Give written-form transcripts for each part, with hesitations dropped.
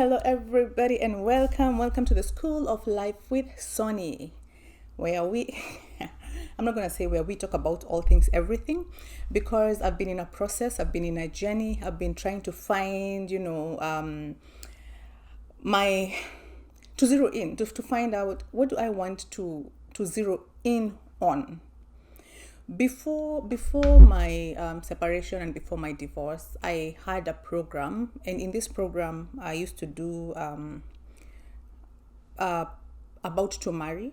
Hello, everybody, and welcome to the School of Life with Sonny, where we, I'm not going to say where we talk about all things, everything, because I've been in a process, I've been in a journey, I've been trying to find, my, to zero in, to find out what do I want to zero in on. Before my separation and before my divorce, I had a program, and in this program, I used to do About to Marry.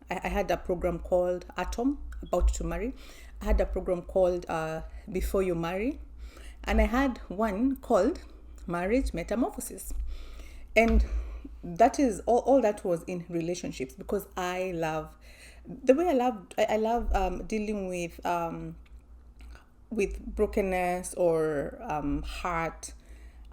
I had a program called Atom, About to Marry. I had a program called Before You Marry, and I had one called Marriage Metamorphosis, and that is all that was in relationships, because I love dealing with brokenness or heart.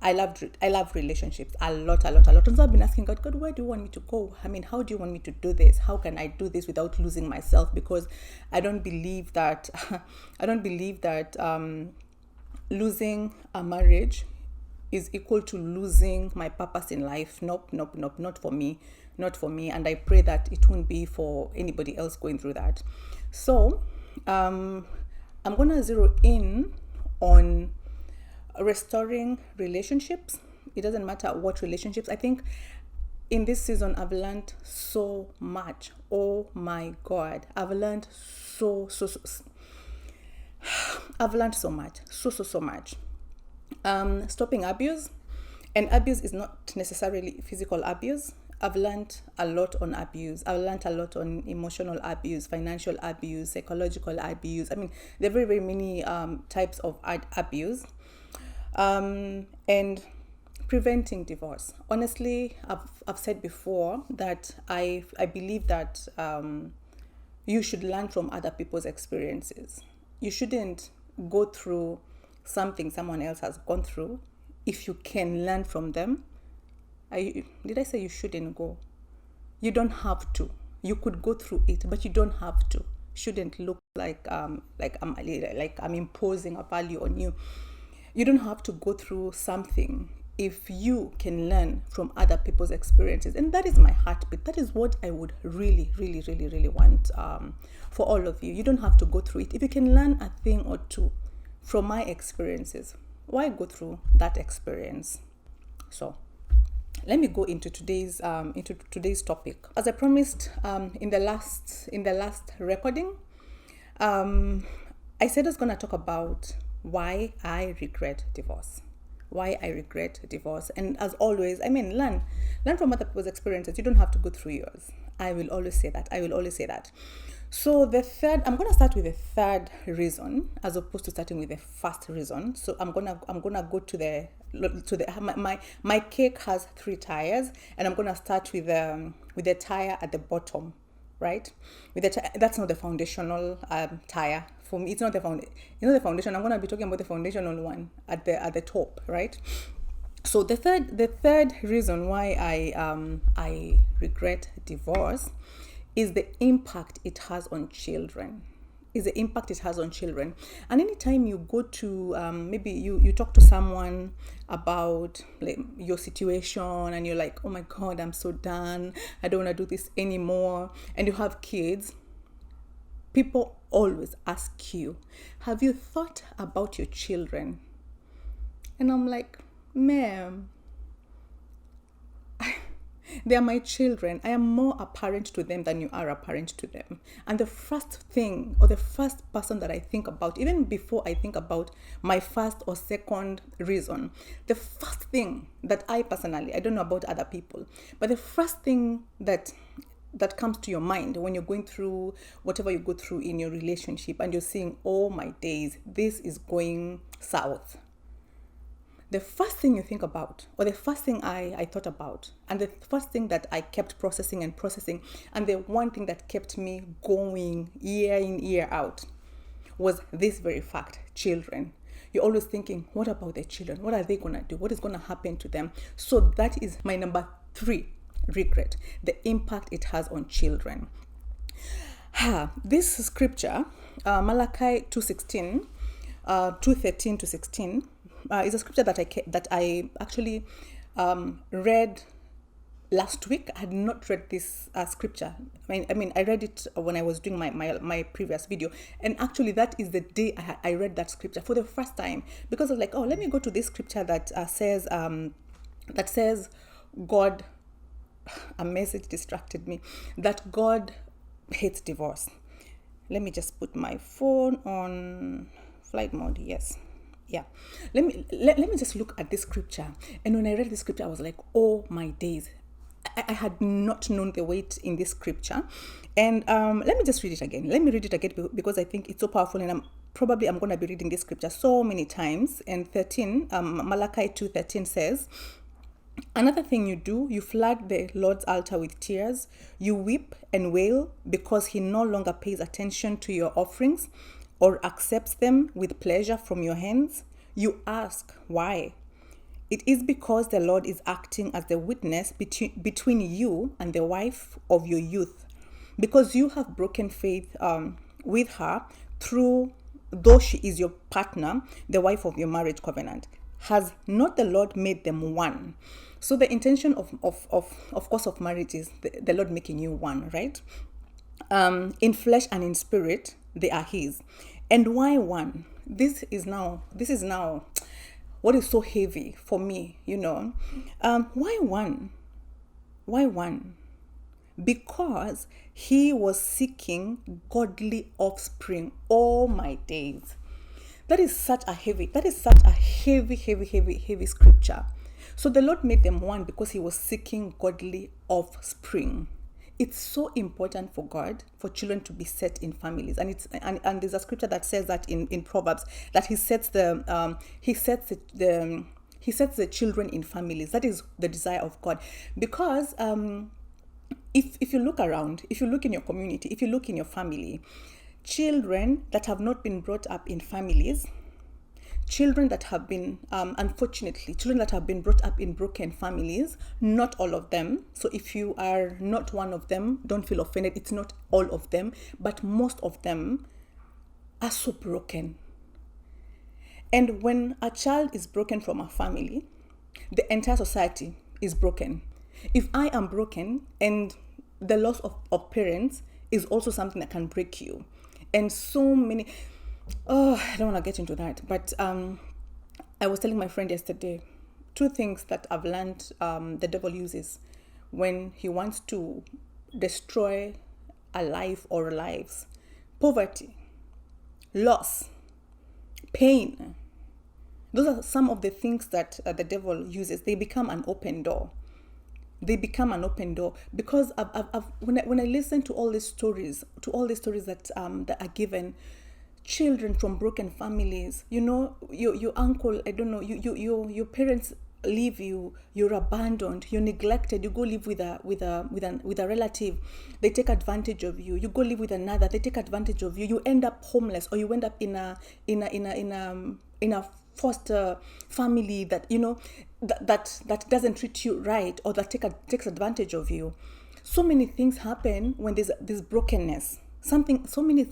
I love relationships a lot. And so I've been asking God, where do you want me to go? I mean, how do you want me to do this? How can I do this without losing myself? Because I don't believe that losing a marriage is equal to losing my purpose in life. Nope, not for me. And I pray that it won't be for anybody else going through that. So I'm gonna zero in on restoring relationships. It doesn't matter what relationships. I think in this season I've learned so much. Oh my God, I've learned I've learned so much, so much. Stopping abuse, and abuse is not necessarily physical abuse. I've learned a lot on abuse. I've learned a lot on emotional abuse, financial abuse, psychological abuse. I mean, there are very, very many types of abuse. And preventing divorce. Honestly, I've said before that I believe that you should learn from other people's experiences. You shouldn't go through something someone else has gone through if you can learn from them. Did I say you shouldn't go? You don't have to. You could go through it, but you don't have to. Shouldn't look like I'm imposing a value on you. You don't have to go through something if you can learn from other people's experiences. And that is my heartbeat. That is what I would really want for all of you. You don't have to go through it. If you can learn a thing or two from my experiences, why go through that experience? So let me go into today's topic. As I promised in the last recording, I said I was going to talk about why I regret divorce. And as always, I mean, learn from other people's experiences. You don't have to go through yours. I will always say that. So I'm going to start with the third reason as opposed to starting with the first reason. So I'm gonna go to my cake has 3 tires, and I'm gonna start with the tire at the bottom, right? That's not the foundational tire. For me, it's not the foundation. I'm gonna be talking about the foundational one at the top, right? So the third reason why I regret divorce is the impact it has on children. And anytime you go to maybe you talk to someone about like your situation, and you're like, oh my God, I'm so done, I don't want to do this anymore, and you have kids, people always ask you, have you thought about your children? And I'm like, ma'am, they are my children. I am more a parent to them than you are a parent to them. And the first thing, or the first person that I think about, even before I think about my first or second reason, the first thing that I personally, I don't know about other people, but the first thing that comes to your mind when you're going through whatever you go through in your relationship, and you're saying, oh my days, this is going south. The first thing you think about, or the first thing I thought about, and the first thing that I kept processing, and the one thing that kept me going year in, year out, was this very fact: children. You're always thinking, what about the children? What are they going to do? What is going to happen to them? So that is my number 3 regret, the impact it has on children. This scripture, Malachi 2:13 to 16, is a scripture that I actually read last week. I had not read this scripture. I read it when I was doing my previous video, and actually that is the day I read that scripture for the first time, because I was like, oh, let me go to this scripture that says God. A message distracted me that God hates divorce. Let me just put my phone on flight mode. Yes. Yeah. Let me just look at this scripture. And when I read this scripture, I was like, oh my days. I had not known the weight in this scripture. And let me just read it again. Let me read it again because I think it's so powerful, and I'm going to be reading this scripture so many times. And Malachi 2:13 says, another thing you do, you flood the Lord's altar with tears. You weep and wail because he no longer pays attention to your offerings or accepts them with pleasure from your hands. You ask, why? It is because the Lord is acting as the witness between you and the wife of your youth, because you have broken faith with her though she is your partner, the wife of your marriage covenant. Has not the Lord made them one? So the intention of course of marriage is the Lord making you one, right? In flesh and in spirit, they are his. And why one? This is now what is so heavy for me, why one? Why one? Because he was seeking godly offspring all my days. That is such a heavy scripture. So the Lord made them one because he was seeking godly offspring. It's so important for God for children to be set in families, and there's a scripture that says that in Proverbs that he sets the children in families. That is the desire of God, because if you look around, if you look in your community, if you look in your family, children that have not been brought up in families, children that have been, unfortunately, children that have been brought up in broken families, not all of them. So if you are not one of them, don't feel offended. It's not all of them, but most of them are so broken. And when a child is broken from a family, the entire society is broken. If I am broken, and the loss of parents is also something that can break you. And so many, I don't want to get into that, but I was telling my friend yesterday, 2 things that I've learned the devil uses when he wants to destroy a life or lives: poverty, loss, pain. Those are some of the things that the devil uses. They become an open door. Because when I listen to all these stories, that are given, children from broken families, your uncle, I don't know, your parents leave you, you're abandoned, you're neglected, you go live with a relative, they take advantage of you. You go live with another, they take advantage of you. You end up homeless, or you end up in a foster family that that doesn't treat you right, or that takes advantage of you. So many things happen when there's this brokenness. So many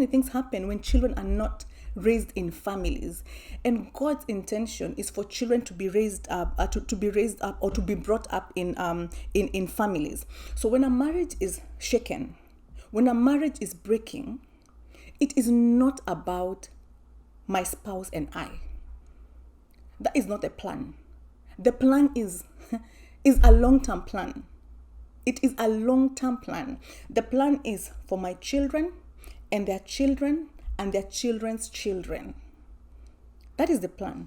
things happen when children are not raised in families, and God's intention is for children to be raised up, or to be brought up in families. So when a marriage is shaken, when a marriage is breaking, it is not about my spouse and I. That is not the plan. The plan is a long-term plan. It is a long-term plan. The plan is for my children and their children and their children's children. That is the plan.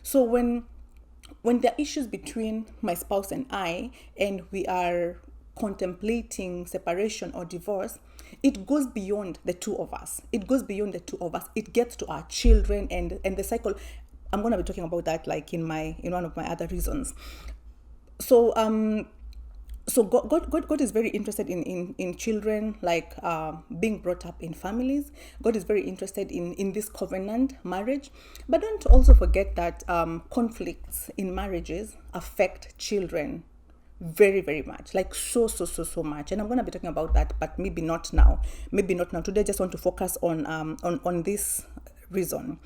So when there are issues between my spouse and I, and we are contemplating separation or divorce, it goes beyond the two of us. It gets to our children and the cycle. I'm going to be talking about that like in one of my other reasons. So God is very interested in children, like being brought up in families. God is very interested in this covenant marriage. But don't also forget that conflicts in marriages affect children very, very much, like so much. And I'm going to be talking about that, but maybe not now. Today I just want to focus on this reason.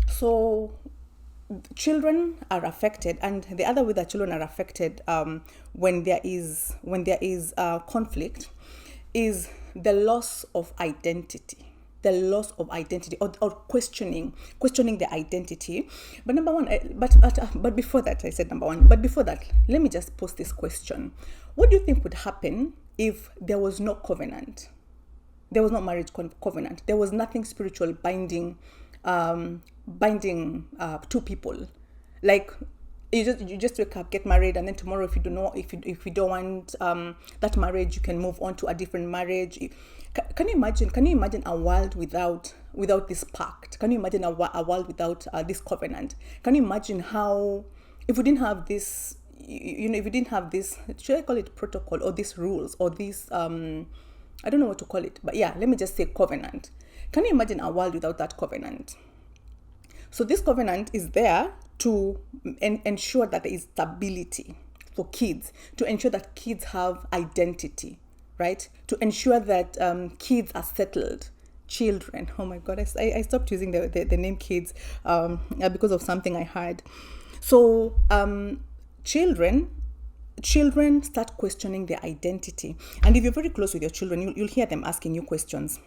So children are affected, and the other way that children are affected when there is conflict is the loss of identity. The loss of identity, or questioning the identity. But number one, but before that, I said number one. But before that, let me just pose this question: what do you think would happen if there was no covenant? There was no marriage covenant. There was nothing spiritual binding two people. Like you just wake up, get married, and then tomorrow, if you don't want that marriage, you can move on to a different marriage. Can you imagine a world without this pact? Can you imagine a world without this covenant? Can you imagine how, if we didn't have this, if we didn't have this, should I call it protocol, or these rules, or this I don't know what to call it, but yeah, let me just say covenant. Can you imagine a world without that covenant? So this covenant is there to ensure that there is stability for kids, to ensure that kids have identity, right? To ensure that kids are settled. Children, oh my God, I stopped using the name kids because of something I heard. So children start questioning their identity. And if you're very close with your children, you'll hear them asking you questions.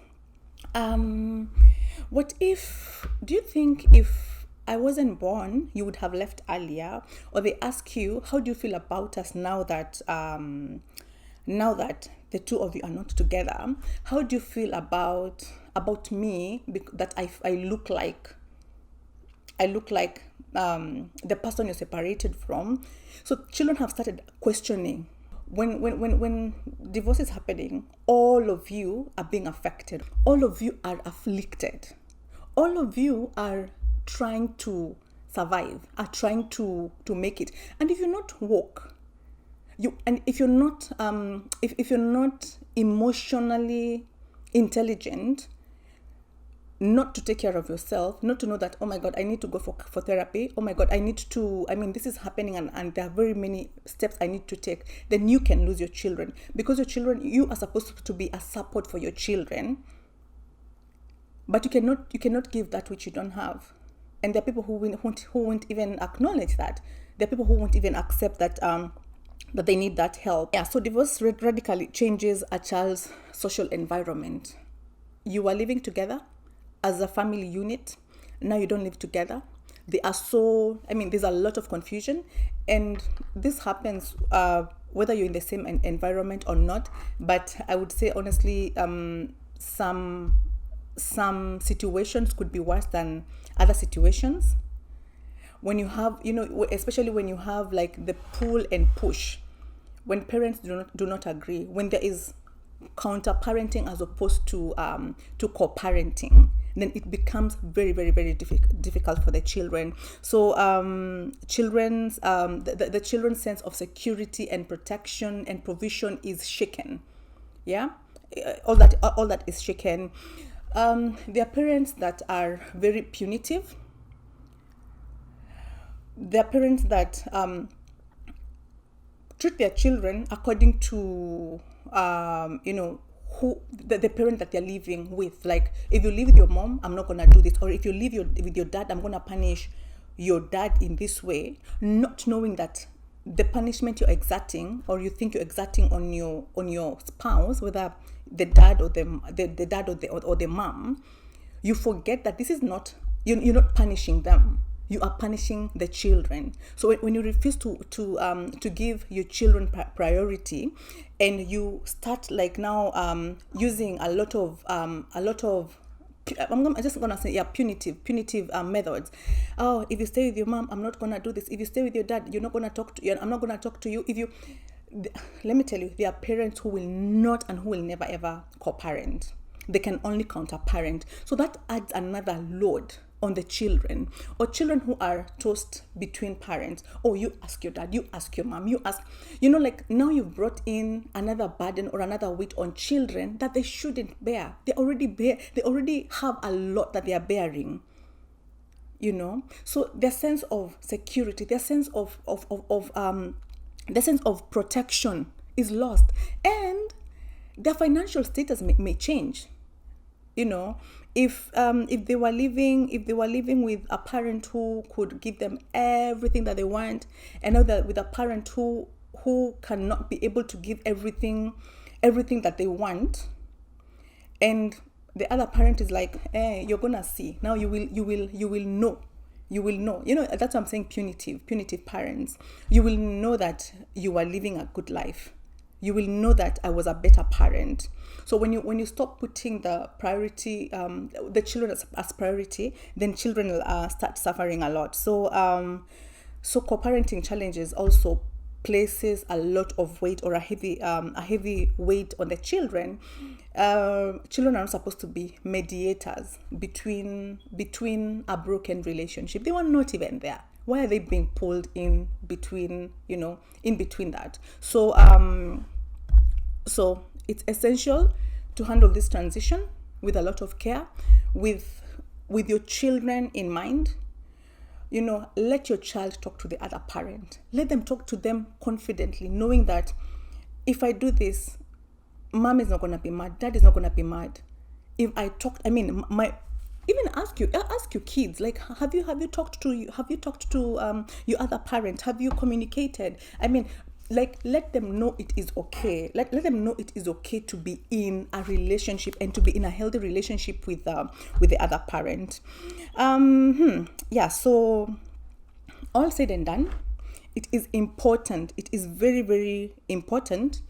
What if, do you think if I wasn't born, you would have left earlier? Or they ask you, how do you feel about us now that the two of you are not together? How do you feel about me, that I look like the person you're separated from? So children have started questioning. When divorce is happening, all of you are being affected. All of you are afflicted. All of you are trying to survive, are trying to make it. And if you're not woke, if you're not emotionally intelligent, not to take care of yourself, not to know that, oh my God, I need to go for therapy. Oh my God, this is happening, and there are very many steps I need to take. Then you can lose your children, because you are supposed to be a support for your children, but you cannot give that which you don't have. And there are people who won't even acknowledge that. There are people who won't even accept that that they need that help. Yeah, so divorce radically changes a child's social environment. You are living together as a family unit. Now you don't live together. There's a lot of confusion, and this happens whether you're in the same environment or not. But I would say honestly, some situations could be worse than other situations. When you have, especially when you have like the pull and push, when parents do not agree, when there is counter-parenting as opposed to co-parenting, then it becomes very, very, very difficult for the children. So the children's sense of security and protection and provision is shaken. Yeah, all that is shaken. There are parents that are very punitive. There are parents that treat their children according to who the parent that they're living with. Like, if you live with your mom, I'm not gonna do this, or if you live with your dad, I'm gonna punish your dad in this way, not knowing that the punishment you're exerting, or you think you're exerting on your spouse, whether the dad or the dad or the mom, you forget that this is not, you're not punishing them. You are punishing the children. So when you refuse to give your children priority, and you start like now using a lot of I'm just gonna say punitive methods. Oh, if you stay with your mom, I'm not gonna do this. If you stay with your dad, I'm not gonna talk to you. Let me tell you, there are parents who will not and who will never ever co-parent. They can only counter-parent. So that adds another load on the children, or children who are tossed between parents. Oh, you ask your dad, you ask your mom, you ask, like now you've brought in another burden or another weight on children that they shouldn't bear. They already have a lot that they are bearing. So their sense of security, their sense of protection is lost, and their financial status may change. if they were living with a parent who could give them everything that they want, and now that with a parent who cannot be able to give everything that they want, and the other parent is like, you're gonna see now, you will know. That's what I'm saying. Punitive parents. You will know that you are living a good life. You will know that I was a better parent. So when you stop putting the priority, the children as priority, then children will start suffering a lot. So co-parenting challenges also places a lot of weight, or a heavy weight on the children. Children are not supposed to be mediators between a broken relationship. They were not even there. Why are they being pulled in between? In between that. So it's essential to handle this transition with a lot of care, with your children in mind. Let your child talk to the other parent. Let them talk to them confidently, knowing that if I do this, mom is not going to be mad, dad is not going to be mad. If I talk, even ask your kids, like, have you talked to your other parent? Have you communicated? Let them know it is okay. Let them know it is okay to be in a relationship and to be in a healthy relationship with the other parent. So all said and done, it is important. It is very, very important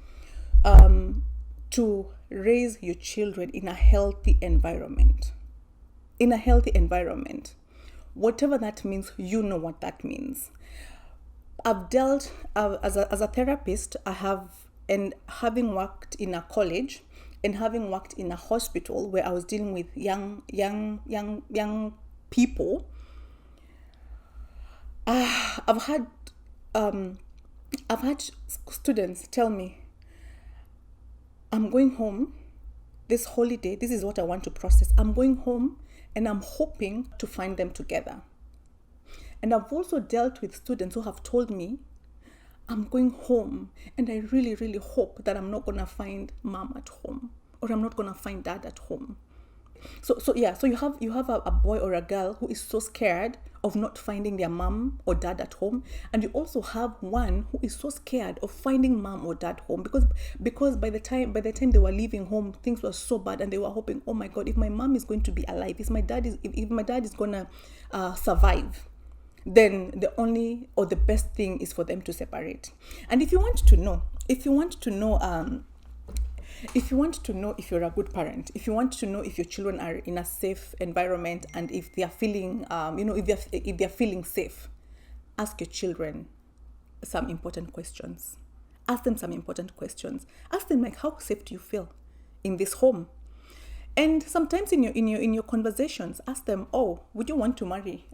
to raise your children in a healthy environment. Whatever that means, you know what that means. I've dealt as a therapist. Having worked in a college and having worked in a hospital where I was dealing with young people. I've had students tell me, I'm going home this holiday. This is what I want to process. I'm going home and I'm hoping to find them together. And I've also dealt with students who have told me, I'm going home and I really, really hope that I'm not going to find mom at home, or I'm not going to find dad at home. So you have a boy or a girl who is so scared of not finding their mom or dad at home, and you also have one who is so scared of finding mom or dad home because by the time they were leaving home, things were so bad, and they were hoping, oh my God, if my mom is going to be alive, if my dad is gonna survive, then the only or the best thing is for them to separate. And if you want to know if you're a good parent, if you want to know if your children are in a safe environment and if they are feeling, if they're feeling safe, ask your children some important questions. Ask them some important questions. Ask them, like, how safe do you feel in this home? And sometimes in your conversations, ask them, oh, would you want to marry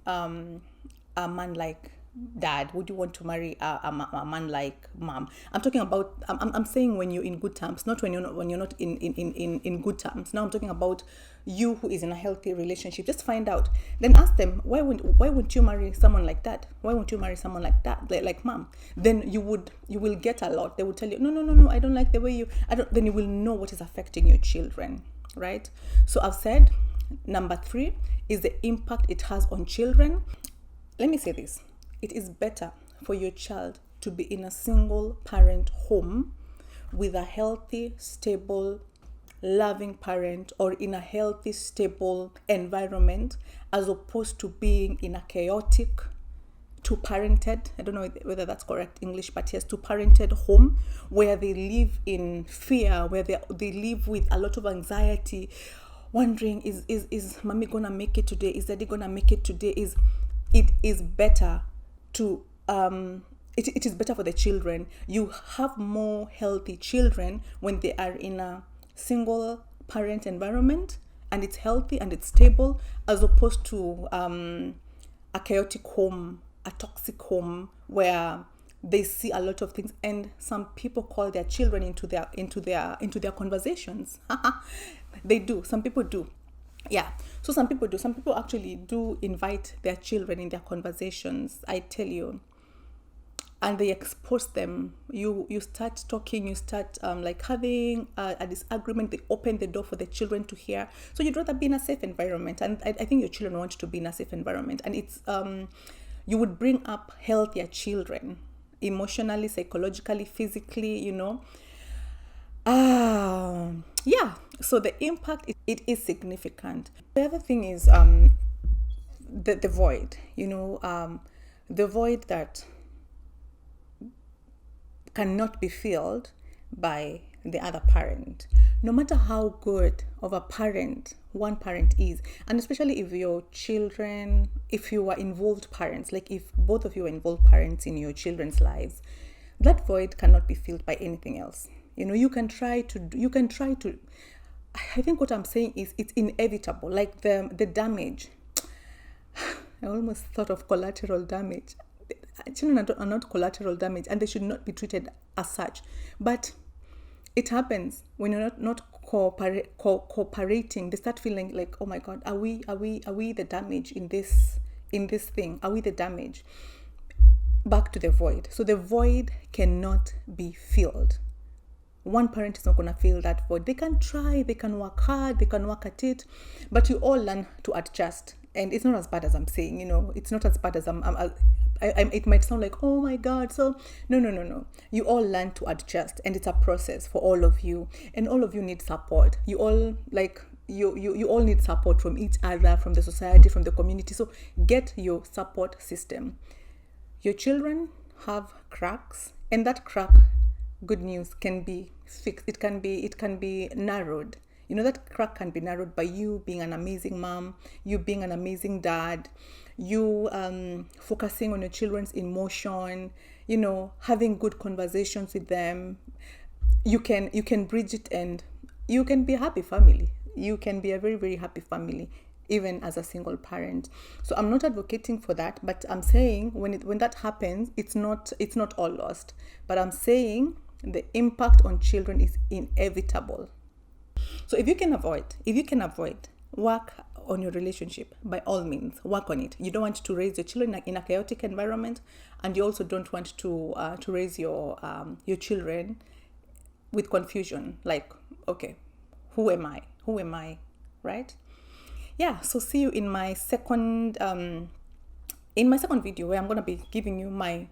a man like dad? Would you want to marry a man like mom? I'm talking about, I'm saying when you're in good terms, not when you're not in good terms. Now I'm talking about you who is in a healthy relationship. Just find out. Then ask them, why wouldn't you marry someone like that? Why won't you marry someone like that, like mom? Then you will get a lot. They will tell you, no, I don't like the way you. Then you will know what is affecting your children, right? So I've said number 3 is the impact it has on children. Let me say this. It is better for your child to be in a single parent home with a healthy, stable, loving parent, or in a healthy, stable environment, as opposed to being in a chaotic, two-parented, I don't know whether that's correct English, but yes, two-parented home where they live in fear, where they live with a lot of anxiety, wondering, is mommy gonna make it today? Is daddy gonna make it today? It is better to it is better for the children. You have more healthy children when they are in a single parent environment and it's healthy and it's stable, as opposed to a chaotic home, a toxic home where they see a lot of things, and some people call their children into their conversations. They do. Some people do. Yeah, so some people actually do invite their children in their conversations. I tell you, and they expose them, you start talking, you start like having a disagreement, they open the door for the children to hear. So you'd rather be in a safe environment, and I think your children want to be in a safe environment, and it's you would bring up healthier children, emotionally, psychologically, physically, yeah, so the impact, it is significant. The other thing is the void, the void that cannot be filled by the other parent. No matter how good of a parent one parent is, and especially if your children, if you are involved parents, like if both of you are involved parents in your children's lives, that void cannot be filled by anything else. You can try to, I think what I'm saying is it's inevitable, like the damage. I almost thought of collateral damage. Children are not collateral damage, and they should not be treated as such. But it happens when you're not cooperating. They start feeling like, oh my God, are we the damage in this thing? Are we the damage? Back to the void. So the void cannot be filled. One parent is not going to fill that void. They can try, they can work hard, they can work at it, but you all learn to adjust. And it's not as bad as I'm saying, it's not as bad as it might sound like, oh my God. So no. You all learn to adjust, and it's a process for all of you, and all of you need support. You all you all need support from each other, from the society, from the community. So get your support system. Your children have cracks, and that crack, good news, can be fixed. It can be narrowed. That crack can be narrowed by you being an amazing mom, you being an amazing dad, you focusing on your children's emotion, having good conversations with them. You can bridge it, and you can be a happy family. You can be a very, very happy family, even as a single parent. So I'm not advocating for that, but I'm saying when that happens, it's not all lost. But I'm saying the impact on children is inevitable. So if you can avoid, work on your relationship. By all means, work on it. You don't want to raise your children in a chaotic environment, and you also don't want to raise your children with confusion. Like, okay, who am I, right? Yeah. So see you in my second video, where I'm gonna be giving you my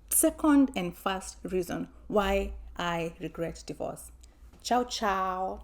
second and first reason why I regret divorce. Ciao, ciao.